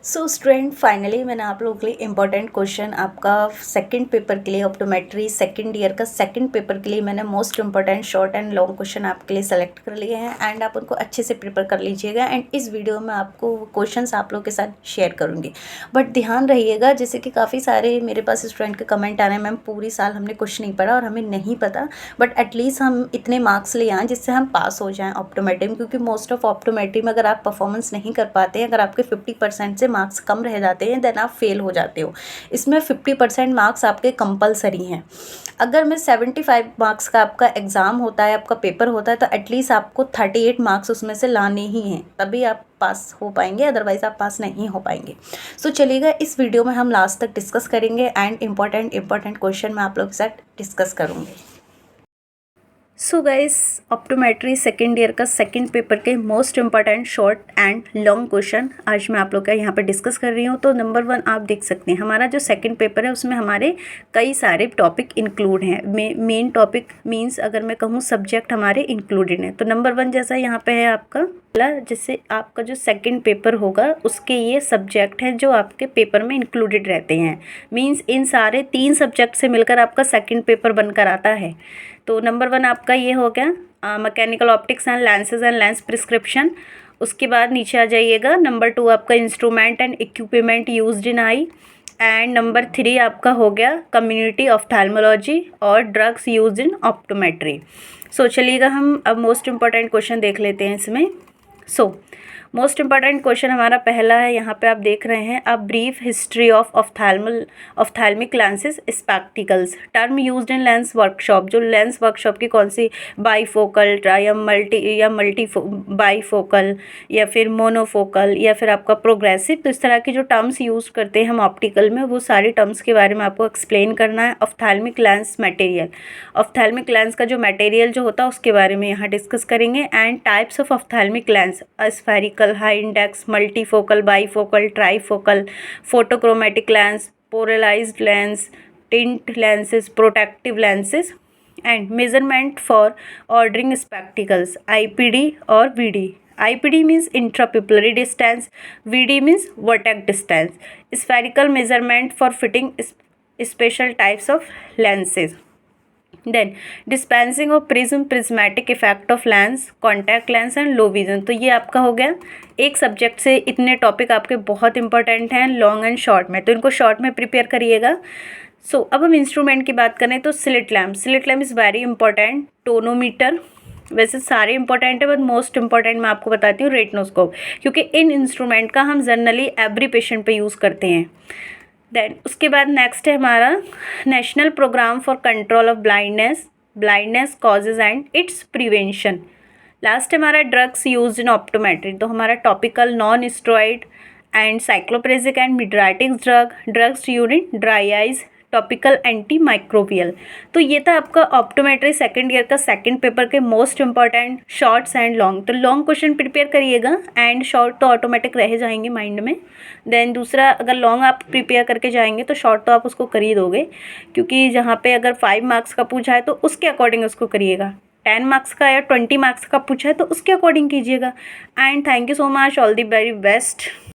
So student finally मैंने आप लोगों के लिए इंपॉर्टेंट क्वेश्चन आपका सेकंड पेपर के लिए ऑप्टोमेट्री सेकंड ईयर का सेकंड पेपर के लिए मैंने most important short and long question आपके लिए सेलेक्ट कर लिए हैं एंड आप उनको अच्छे से प्रिपेयर कर लीजिएगा। एंड इस वीडियो में आपको क्वेश्चंस आप लोगों के साथ शेयर करूँगी, बट ध्यान रहिएगा जैसे कि काफ़ी सारे मेरे पास स्टूडेंट के कमेंट आ रहे हैं, मैम पूरी साल हमने कुछ नहीं पढ़ा और हमें नहीं पता, बट एटलीस्ट हम इतने मार्क्स ले आएँ जिससे हम पास हो जाएँ ऑप्टोमेट्री में, क्योंकि मोस्ट ऑफ ऑप्टोमेट्री में अगर आप परफॉर्मेंस नहीं कर पाते हैं, अगर आपके 50% से मार्क्स कम रह जाते हैं देन आप फेल हो जाते हो। इसमें 50% मार्क्स आपके कंपलसरी हैं। अगर मैं 75 मार्क्स का आपका एग्ज़ाम होता है, आपका पेपर होता है, तो एटलीस्ट आपको 38 मार्क्स उसमें से लाने ही हैं, तभी आप पास हो पाएंगे, अदरवाइज़ आप पास नहीं हो पाएंगे। सो चलिएगा, इस वीडियो में हम लास्ट तक डिस्कस करेंगे एंड इंपॉर्टेंट क्वेश्चन मैं आप लोगों के साथ डिस्कस करूँगी। So guys, optometry second year का सेकेंड पेपर के most important short and long question आज मैं आप लोग का यहाँ पर डिस्कस कर रही हूँ। तो नंबर 1 आप देख सकते हैं, हमारा जो सेकेंड पेपर है उसमें हमारे कई सारे टॉपिक इंक्लूड हैं। मेन टॉपिक मीन्स अगर मैं कहूँ सब्जेक्ट हमारे इंक्लूडेड हैं। तो नंबर 1 जैसा यहाँ पे है आपका, जैसे आपका जो सेकंड पेपर होगा उसके ये सब्जेक्ट हैं जो आपके पेपर में इंक्लूडेड रहते हैं। मींस इन सारे 3 सब्जेक्ट से मिलकर आपका सेकंड पेपर बनकर आता है। तो नंबर 1 आपका ये हो गया mechanical optics and lenses and lens prescription. उसके बाद नीचे आ जाइएगा, नंबर 2 आपका instrument and equipment used in I. And number 3 आपका हो गया कम्युनिटी ऑफ्थेल्मोलॉजी और ड्रग्स यूज्ड इन ऑप्टोमेट्री। सो चलिएगा हम अब मोस्ट इंपॉर्टेंट क्वेश्चन देख लेते हैं इसमें। मोस्ट इंपॉर्टेंट क्वेश्चन हमारा पहला है, यहाँ पे आप देख रहे हैं, a brief history of ophthalmic lenses spectacles term used in lens workshop. जो लेंस वर्कशॉप की कौन सी, बाईफोकल या मल्टी बाईफोकल या फिर मोनोफोकल या फिर आपका प्रोग्रेसिव, तो इस तरह की जो टर्म्स यूज करते हैं हम ऑप्टिकल में, वो सारी टर्म्स के बारे में आपको एक्सप्लेन करना है। ऑफ्थेल्मिक लेंस मटेरियल, ऑफ्थेल्मिक लेंस का जो मटेरियल जो होता है उसके बारे में यहाँ डिस्कस करेंगे। And types of ophthalmic lens, spherical, high index, multifocal, bifocal, trifocal, photochromatic lens, polarised lens, tint lenses, protective lenses and measurement for ordering spectacles, IPD और VD. IPD means intrapullary distance, VD means vertex distance, spherical measurement for fitting special types of lenses. Then dispensing of prism, prismatic effect of lens, contact lens and low vision. तो ये आपका हो गया एक subject से इतने topic आपके बहुत इंपॉर्टेंट हैं लॉन्ग एंड शॉर्ट में, तो इनको शॉर्ट में प्रिपेयर करिएगा। सो अब हम इंस्ट्रूमेंट की बात करें तो slit lamp is very important. Tonometer, वैसे सारे इंपॉर्टेंट है बट मोस्ट इंपॉर्टेंट मैं आपको बताती हूँ रेटिनोस्कोप, क्योंकि इन इंस्ट्रूमेंट का हम जनरली एवरी पेशेंट पे यूज़ करते हैं। देन उसके बाद नेक्स्ट है हमारा national programme for control of blindness causes and its prevention. Last है हमारा ड्रग्स यूज्ड इन ऑप्टोमेट्री, तो हमारा topical, non steroid and cycloplegic and mydriatic drugs urine, dry eyes, topical anti microbial. तो ये था आपका ऑप्टोमेट्री सेकंड ईयर का second paper के most important shorts and long. तो लॉन्ग क्वेश्चन प्रिपेयर करिएगा एंड शॉर्ट तो ऑटोमेटिक रह जाएंगे माइंड में। देन दूसरा, अगर लॉन्ग आप प्रिपेयर करके जाएंगे तो शॉर्ट तो आप उसको कर ही दोगे, क्योंकि जहाँ पे अगर 5 मार्क्स का पूछा है तो उसके अकॉर्डिंग उसको करिएगा, 10 मार्क्स का या 20 मार्क्स का पूछा है तो उसके अकॉर्डिंग कीजिएगा। And thank you so much, all the very best.